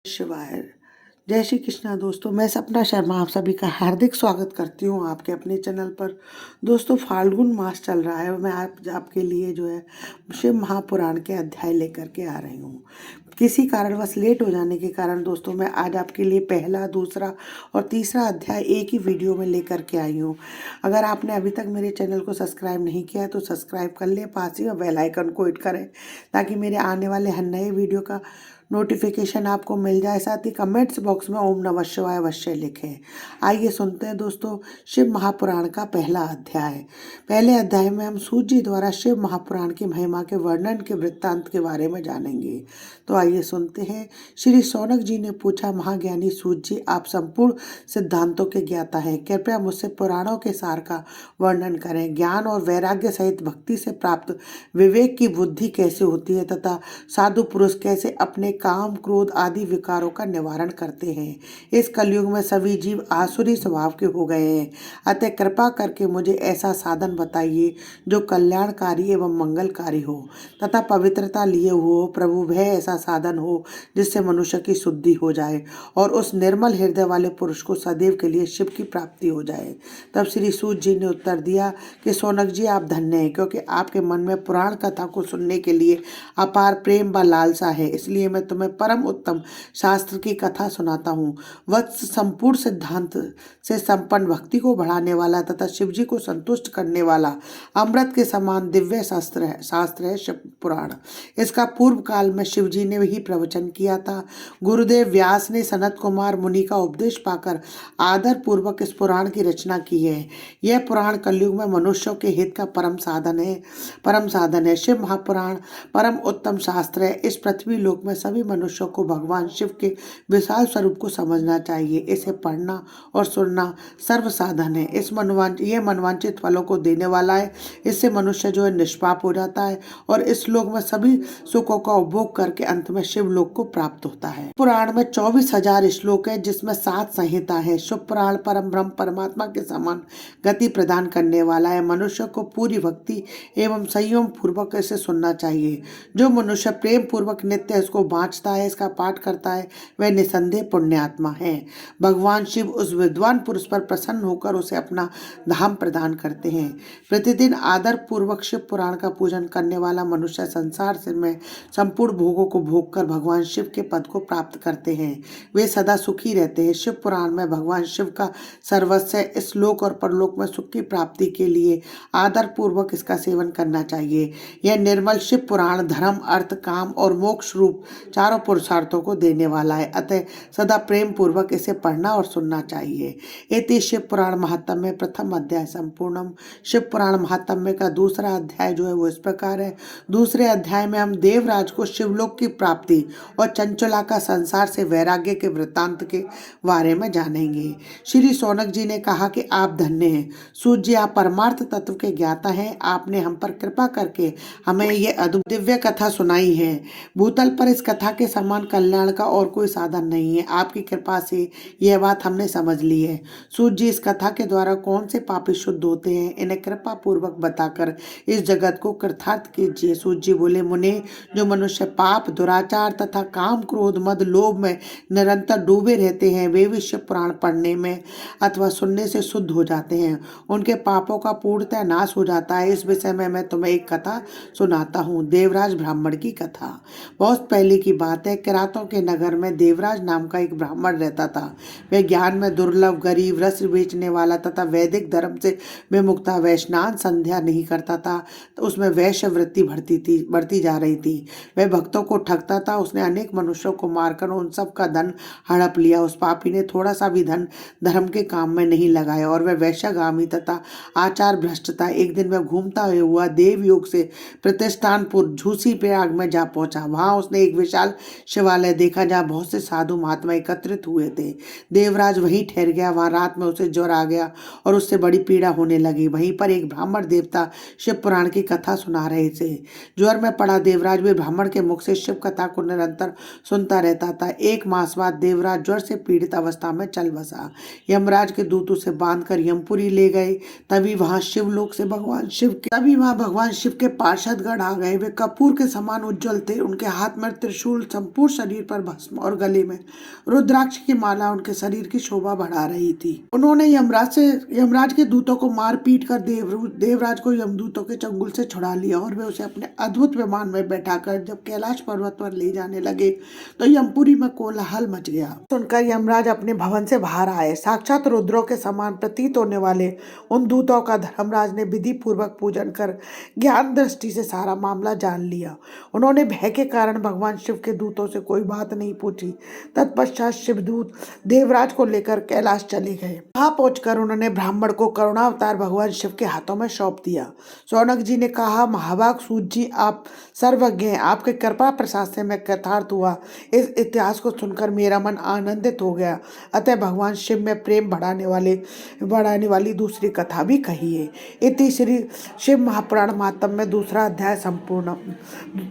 शिवाय जय श्री कृष्णा। दोस्तों, मैं सपना शर्मा आप सभी का हार्दिक स्वागत करती हूँ आपके अपने चैनल पर। दोस्तों, फाल्गुन मास चल रहा है और मैं आपके लिए जो है शिव महापुराण के अध्याय लेकर के आ रही हूँ। किसी कारणवश लेट हो जाने के कारण दोस्तों मैं आज आपके लिए पहला, दूसरा और तीसरा अध्याय एक ही वीडियो में लेकर के आई हूँ। अगर आपने अभी तक मेरे चैनल को सब्सक्राइब नहीं किया है तो सब्सक्राइब कर ले, पास ही बेल आइकन को हिट करें ताकि मेरे आने वाले हर नए वीडियो का नोटिफिकेशन आपको मिल जाए। साथ ही कमेंट्स बॉक्स में ओम नमः शिवाय अवश्य लिखें। आइए सुनते हैं दोस्तों शिव महापुराण का पहला अध्याय। पहले अध्याय में हम सूत जी द्वारा शिव महापुराण की महिमा के वर्णन के वृत्तांत के बारे में जानेंगे। तो आइए सुनते हैं। श्री शौनक जी ने पूछा, महाज्ञानी सूत जी, आप संपूर्ण सिद्धांतों के ज्ञाता हैं, कृपया मुझसे पुराणों के सार का वर्णन करें। ज्ञान और वैराग्य सहित भक्ति से प्राप्त विवेक की बुद्धि कैसे होती है तथा साधु पुरुष कैसे अपने काम, क्रोध आदि विकारों का निवारण करते हैं। इस कलयुग में सभी जीव आसुरी स्वभाव के हो गए हैं, अतः कृपा करके मुझे ऐसा साधन बताइए जो कल्याणकारी एवं मंगलकारी हो तथा पवित्रता लिए हुए हो। प्रभु, वह ऐसा साधन हो जिससे मनुष्य की शुद्धि हो जाए और उस निर्मल हृदय वाले पुरुष को सदैव के लिए शिव की प्राप्ति हो जाए। तब श्री सूत जी ने उत्तर दिया कि शौनक जी, आप धन्य हैं, क्योंकि आपके मन में पुराण कथा को सुनने के लिए अपार प्रेम व लालसा है। इसलिए मैं तुम्हें परम उत्तम शास्त्र की कथा सुनाता हूँ। वत्स, संपूर्ण सिद्धांत से संपन्न, भक्ति को बढ़ाने वाला तथा शिव जी को संतुष्ट करने वाला अमृत के समान दिव्य शास्त्र है शिव पुराण। इसका पूर्व काल में शिव जी ने ही प्रवचन किया था। गुरुदेव व्यास ने सनत कुमार मुनि का उपदेश पाकर आदर पूर्वक इस पुराण की रचना की है। यह पुराण कलयुग में मनुष्यों के हित का परम साधन है। शिव महापुराण परम उत्तम शास्त्र है। इस पृथ्वी लोक में सभी मनुष्यों को भगवान शिव के विशाल स्वरूप को समझना चाहिए। इसे पढ़ना और सुनना सर्व साधन है। ये मनवांचित फलों को देने वाला है। इससे मनुष्य जो है निष्पाप हो जाता है और इस लोक में सभी सुखों का उपभोग करके अंत में शिव लोक को प्राप्त होता है। पुराण में 24,000 श्लोक है, जिसमें 7 संहिता है। शिव पुराण परम ब्रह्म परमात्मा के समान गति प्रदान करने वाला है। मनुष्य को पूरी भक्ति एवं संयम पूर्वक इसे सुनना चाहिए। जो मनुष्य प्रेम पूर्वक नित्य इसको बाँचता है, इसका पाठ करता है, वह निसंदेह पुण्यात्मा है। भगवान शिव उस विद्वान पुरुष पर प्रसन्न होकर उसे अपना धाम प्रदान करते हैं। प्रतिदिन आदर पूर्वक शिव पुराण का पूजन करने वाला मनुष्य संसार से में संपूर्ण भोगों को भोग कर भगवान शिव के पद को प्राप्त करते हैं। वे सदा सुखी रहते हैं। शिव पुराण में भगवान शिव का सर्वस्व है। इस लोक और परलोक में सुख की प्राप्ति के लिए आदर पूर्वक इसका सेवन करना चाहिए। यह निर्मल शिव पुराण धर्म, अर्थ, काम और मोक्ष रूप चारों पुरुषार्थों को देने वाला है, अतः सदा प्रेम पूर्वक इसे पढ़ना और सुनना चाहिए। इति शिव पुराण महात्म्य प्रथम अध्याय संपूर्णम। शिव पुराण महात्म्य का दूसरा अध्याय जो है वो इस प्रकार है। दूसरे अध्याय में हम देवराज को शिवलोक की प्राप्ति और चंचला का संसार से वैराग्य के वृत्तांत के बारे में जानेंगे। श्री शौनक जी ने कहा कि आप धन्य हैं सूत जी, आप परमार्थ तत्व के ज्ञाता हैं। आपने हम पर कृपा करके हमें ये अद्भुत दिव्य कथा सुनाई है। भूतल पर इस कथा के समान कल्याण का और कोई साधन नहीं है। आपकी कृपा से यह बात हमने समझ ली है। सूत जी, इस कथा के द्वारा कौन से पापी शुद्ध होते हैं, इन्हें कृपा पूर्वक बताकर इस जगत को कृतार्थ कीजिए। सूत जी बोले, मुने, जो मनुष्य पाप, दुराचार तथा काम, क्रोध, मद, लोभ में निरंतर डूबे रहते हैं, वे भी शिव पुराण पढ़ने में अथवा सुनने से शुद्ध हो जाते हैं। उनके पापों का पूर्णतः नाश हो जाता है। इस विषय में मैं तुम्हें एक कथा सुनाता हूँ। देवराज ब्राह्मण की कथा। बहुत पहले की बात है। किरातों के नगर में देवराज नाम का एक ब्राह्मण रहता था। वह ज्ञान में दुर्लभ, गरीब, रस बेचने वाला तथा वैदिक धर्म से विमुख था। वह स्नान संध्या नहीं करता था, तो उसमें वैश्य वृत्ति बढ़ती जा रही थी। वह भक्तों को ठगता था। उसने अनेक मनुष्यों को मारकर उन सब का धन हड़प लिया। उस पापी ने थोड़ा सा भी धन धर्म के काम में नहीं लगाया और वह वैश्यगामी तथा आचार भ्रष्ट था। एक दिन वह घूमता हुआ देवयोग से प्रतिष्ठानपुर झूसी प्रयाग में जा पहुंचा। वहां उसने एक विशाल शिवालय देखा जहाँ बहुत से साधु महात्मा एकत्रित हुए थे। देवराज वहीं ठहर गया। वहां रात में उसे ज्वर आ गया और उससे बड़ी पीड़ा होने लगी। वहीं पर एक ब्राह्मण देवता शिव पुराण की कथा सुना रहे थे। ज्वर में पड़ा देवराज भी ब्राह्मण के मुख से शिव कथा को निरंतर सुनता रहता था। 1 मास बाद देवराज ज्वर से पीड़ित अवस्था में चल बसा। यमराज के दूत उसे बांधकर यमपुरी ले गए। तभी वहां भगवान शिव के पार्षदगण आ गए। वे कपूर के समान उज्जवल थे। उनके हाथ में त्रिशूल त्रिशूल संपूर्ण शरीर पर भस्म और गले में रुद्राक्ष की माला उनके शरीर की शोभा बढ़ा रही थी। उन्होंने यमराज के दूतों को मार पीट कर देवराज को यमदूतों के चंगुल से छुड़ा लिया और वे उसे अपने अद्भुत विमान में बैठाकर जब कैलाश पर्वत पर ले जाने लगे तो यमपुरी में कोलाहल मच गया। सुनकर यमराज अपने भवन से बाहर आए। साक्षात रुद्रों के समान प्रतीत होने वाले उन दूतों का धर्मराज ने विधि पूर्वक पूजन कर ज्ञान दृष्टि से सारा मामला जान लिया। उन्होंने भय के कारण भगवान शिव के दूतों से कोई बात नहीं पूछी। तत्पश्चात शिवदूत देवराज को लेकर कैलाश चले गए। वहां पहुंचकर उन्होंने ब्राह्मण को करुणावतार भगवान शिव के हाथों में सौंप दिया। शौनक जी ने कहा, महाभाग सूत जी, आप सर्वज्ञ हैं, आपके कृपा प्रसाद से मैं कृतार्थ हुआ। इस इतिहास को सुनकर मेरा मन आनंदित हो गया। अतः भगवान शिव में प्रेम बढ़ाने वाली दूसरी कथा भी कहिए। इति श्री शिव महापुराण महात्म्य में दूसरा अध्याय संपूर्ण।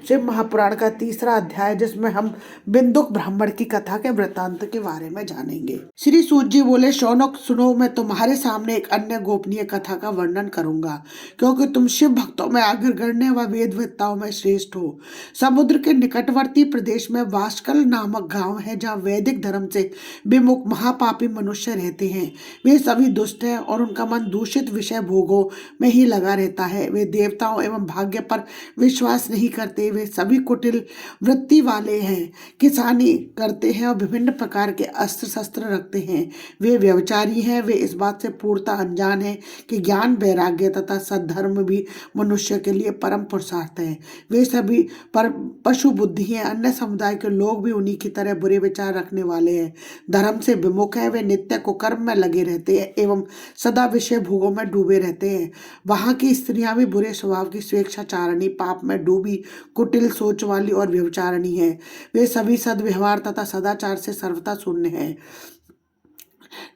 शिव महापुराण का तीसरा अध्याय, जिसमें हम बिंदुक ब्राह्मण की कथा के वृत्तांत के बारे में जानेंगे। श्री सूत जी बोले, शौनक सुनो, मैं तुम्हारे सामने एक अन्य गोपनीय कथा का वर्णन करूंगा, क्योंकि तुम शिव भक्तों में अग्रगण्य व वेदवेत्ताओं में श्रेष्ठ हो। समुद्र के निकटवर्ती प्रदेश में वाष्कल नामक गांव है, जहाँ वैदिक धर्म से विमुख महापापी मनुष्य रहते हैं। वे सभी दुष्ट हैं और उनका मन दूषित विषय भोगों में ही लगा रहता है। वे देवताओं एवं भाग्य पर विश्वास नहीं करते। वे सभी कुटिल वृत्ति वाले हैं, किसानी करते हैं और विभिन्न प्रकार के अस्त्र शस्त्र रखते हैं। वे व्यभिचारी हैं। वे इस बात से पूर्णतः अनजान है कि ज्ञान, वैराग्य तथा सद्धर्म भी मनुष्य के लिए परम पुरुषार्थ है। वे सभी पर पशु बुद्धि हैं। अन्य समुदाय के लोग भी उन्हीं की तरह बुरे विचार रखने वाले हैं, धर्म से विमुख हैं। वे नित्य कुकर्म में लगे रहते हैं एवं सदा विषय भोगों में डूबे रहते हैं। वहां की स्त्रियां भी बुरे स्वभाव की, स्वेच्छाचारिणी, पाप में डूबी, कुटिल सोच वाली और व्यभिचारिणी है। वे सभी सद्व्यवहार तथा सदाचार से सर्वथा शून्य है।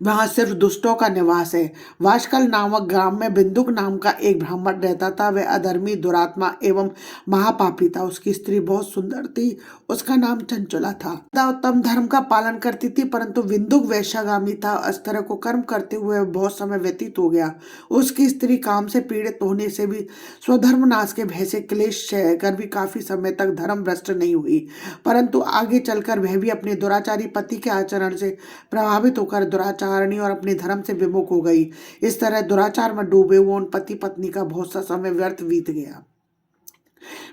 वहां सिर्फ दुष्टों का निवास है। वाष्कल नामक ग्राम में बिंदुक नाम का एक ब्राह्मण रहता था। वह अधर्मी, दुरात्मा एवं महापापी था। उसकी स्त्री बहुत सुंदर थी। उसका नाम चंचला था। उत्तम धर्म का पालन करती थी, परंतु बिंदुक वैश्यागामी था। इस तरह को कर्म करते हुए बहुत समय व्यतीत हो गया। उसकी स्त्री काम से पीड़ित होने से भी, स्वधर्म नाश के भय से क्लेश सहकर भी काफी समय तक धर्म भ्रष्ट नहीं हुई, परंतु आगे चलकर वह भी अपने दुराचारी पति के आचरण से प्रभावित होकर दुराचारणी और अपने धर्म से विमुख हो गई। इस तरह दुराचार में डूबे हुए उन पति पत्नी का बहुत सा समय व्यर्थ बीत गया।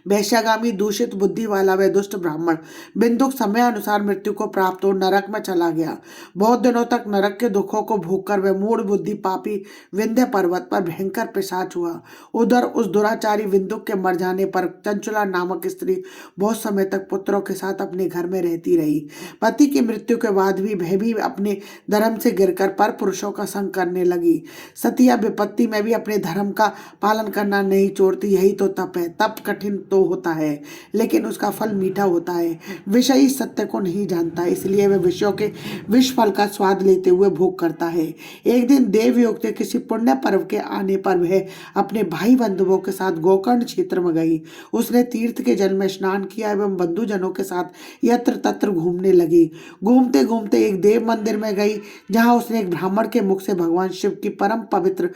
वैश्यागामी, दूषित बुद्धि वाला वह दुष्ट ब्राह्मण बिंदुक समय अनुसार मृत्यु को प्राप्त हो नरक में चला गया। बहुत दिनों तक नरक के दुखों को भोगकर वह मूढ़ बुद्धि पापी विंध्य पर्वत पर भयंकर पिशाच हुआ। उधर उस दुराचारी बिंदुक के मर जाने पर चंचला नामक स्त्री बहुत समय तक पुत्रों के साथ अपने घर में रहती रही। पति की मृत्यु के बाद भी वह भी अपने धर्म से गिरकर पर पुरुषों का संग करने लगी। सतिया विपत्ति में भी अपने धर्म का पालन करना नहीं छोड़ती। यही तो तप है। तप कठिन तो होता है, लेकिन उसका फल मीठा होता है। विषयी सत्य को नहीं जानता, इसलिए वह विषयों के विष फल का स्वाद लेते हुए भोग करता है। एक दिन देवयोग के किसी पुण्य पर्व के आने पर वह अपने भाई बंधुओं के साथ गोकर्ण क्षेत्र में गई। उसने तीर्थ के जल में स्नान किया एवं बंधुजनों के साथ यत्र तत्र घूमने लगी। घूमते घूमते एक देव मंदिर में गई, जहां उसने एक ब्राह्मण के मुख से भगवान शिव की परम पवित्र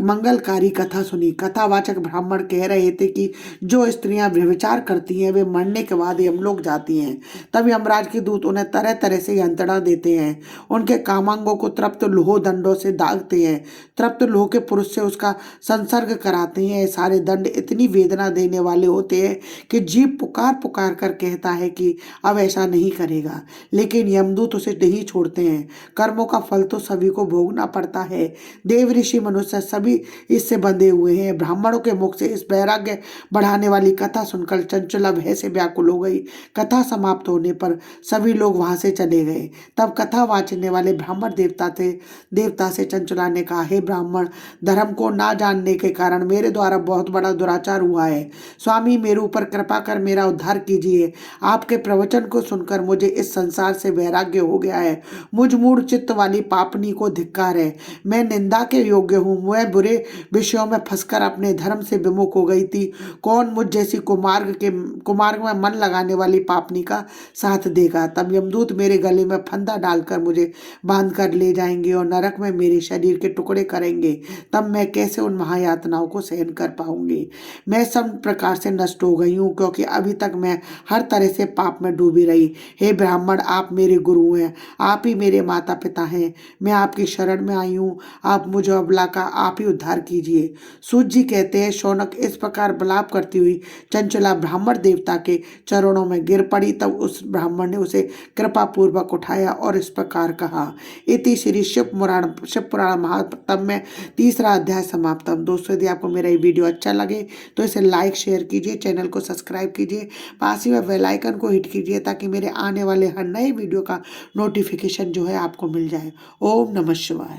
मंगलकारी कथा सुनी। कथावाचक ब्राह्मण कह रहे थे कि जो स्त्रियां व्यभिचार करती हैं वे मरने के बाद यमलोक जाती हैं। तब यमराज के दूत उन्हें तरह तरह से यंत्रणा देते हैं। उनके कामांगों को तृप्त लोह दंडों से दागते हैं। तृप्त लोह के पुरुष से उसका संसर्ग कराते हैं। सारे दंड इतनी वेदना देने वाले होते हैं कि जीव पुकार पुकार कर कहता है कि अब ऐसा नहीं करेगा, लेकिन यमदूत उसे नहीं छोड़ते हैं। कर्मों का फल तो सभी को भोगना पड़ता है। देव, ऋषि, मनुष्य सभी इससे बंधे हुए हैं। ब्राह्मणों के मुख से इस वैराग्य बढ़ाने वाली कथा सुनकर चंचला भय से व्याकुल हो गई। कथा समाप्त होने पर सभी लोग वहां से चले गए। तब कथा वाचने वाले ब्राह्मण देवता से चंचला ने कहा, हे ब्राह्मण, धर्म को ना जानने के कारण मेरे द्वारा बहुत बड़ा दुराचार हुआ है। स्वामी, मेरे ऊपर कृपा कर मेरा उद्धार कीजिए। आपके प्रवचन को सुनकर मुझे इस संसार से वैराग्य हो गया है। मुझ मूढ़ चित्त वाली पापनी को धिक्कार है। मैं निंदा के योग्य हूँ। मैं बुरे विषयों में फंसकर अपने धर्म से विमुख हो गई थी। कौन मुझ जैसी कुमार्ग में मन लगाने वाली पापनी का साथ देगा। तब यमदूत मेरे गले में फंदा डालकर मुझे बांध कर ले जाएंगे और नरक में मेरे शरीर के टुकड़े करेंगे। तब मैं कैसे उन महायातनाओं को सहन कर पाऊंगी। मैं सब प्रकार से नष्ट हो गई हूँ, क्योंकि अभी तक मैं हर तरह से पाप में डूबी रही। हे ब्राह्मण, आप मेरे गुरु हैं, आप ही मेरे माता पिता हैं। मैं आपकी शरण में आई हूँ, आप मुझे अबला का आप ही उद्धार कीजिए। सूत जी कहते हैं, शौनक इस प्रकार विलाप करती हुई चंचला ब्राह्मण देवता के चरणों में गिर पड़ी। तब उस ब्राह्मण ने उसे कृपा पूर्वक उठाया और इस प्रकार कहा। इति श्री शिव पुराण महात्म में 3रा अध्याय समाप्तम। दोस्तों, यदि आपको मेरा ये वीडियो अच्छा लगे तो इसे लाइक शेयर कीजिए, चैनल को सब्सक्राइब कीजिए, पास ही में बेल आइकन को हिट कीजिए ताकि मेरे आने वाले हर नए वीडियो का नोटिफिकेशन जो है आपको मिल जाए। ओम नमः शिवाय।